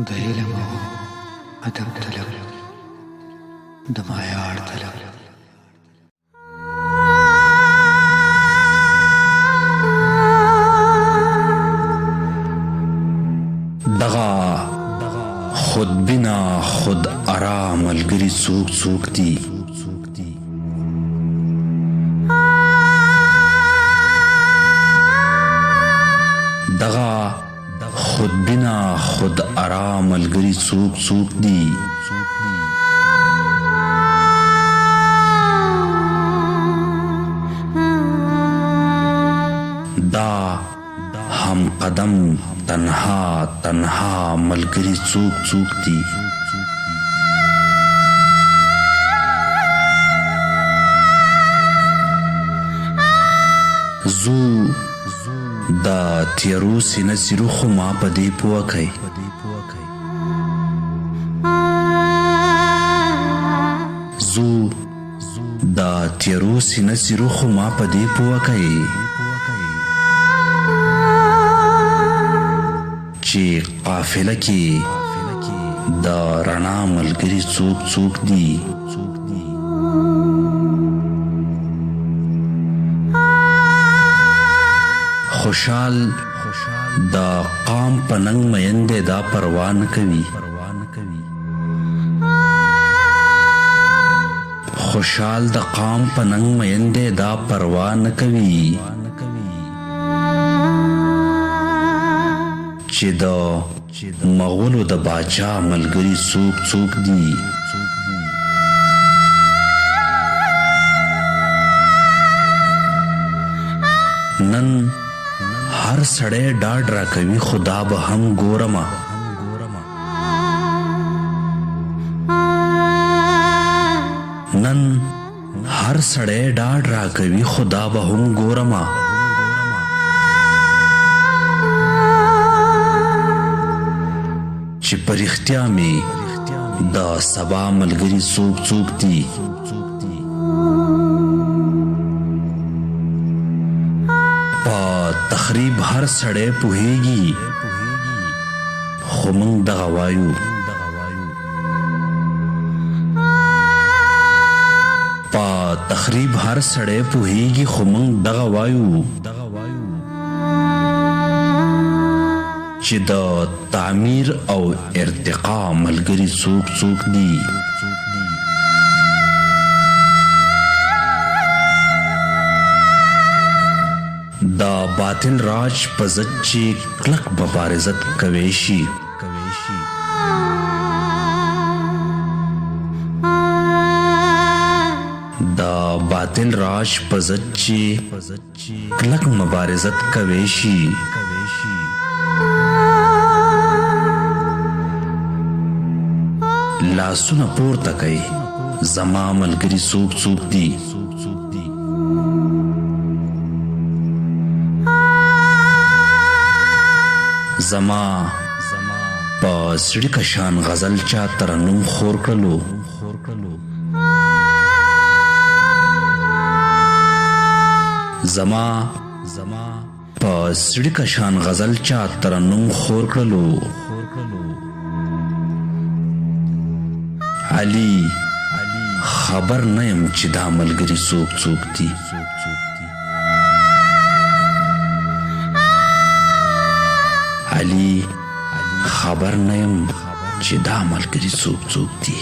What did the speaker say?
د علم او ادب طلب د معیار طلب دغه خود بنا خود آرام ملګري څوک څوک دي دغه خود بنا خود آرام ملګري څوک څوک دي دا هم قدم تنها تنها ملګري څوک څوک دي زو دا تیارو سینه څیرو خو ما په دې پوه کئ زو دا تیارو سینه څیرو خو ما په دې پوه کئ چې قافله کې د رڼا ملګري څوک څوک دي خوشحال دا قام پننګ مینده دا پروا نه کوي خوشحال د قام پننګ مینده دا پروا نه کوي چې د مغولو د باچا ملګري څوک څوک دي نن هر سړی ډاډ راکوي خدا به هم ګورمه نن هر سړی ډاډ راکوي خدا به هم ګورمه چې په رښتیا مې د سبا ملګري څوک څوک دي تخریب هر سړی پوهیږي خو موږ دغه وایو په تخریب هر سړی پوهیږي خو موږ دغه وایو چې د تعمیر او ارتقا ملګري څوک څوک دي دا باطل راج په ضد چې کلک مبارزت کوي شي دا باطل راج په ضد چې کلک مبارزت کوي شي لاسونه پورته کوي زما ملګري څوک څوک دي زما په سړي کشان غزل چا ترنم خور کړلو زما په سړي کشان غزل چا ترنم خور کړلو علي خبر نه یم چې دا ملګري څوک څوک دي علي خبر نه یم چې دا ملګري څوک څوک دي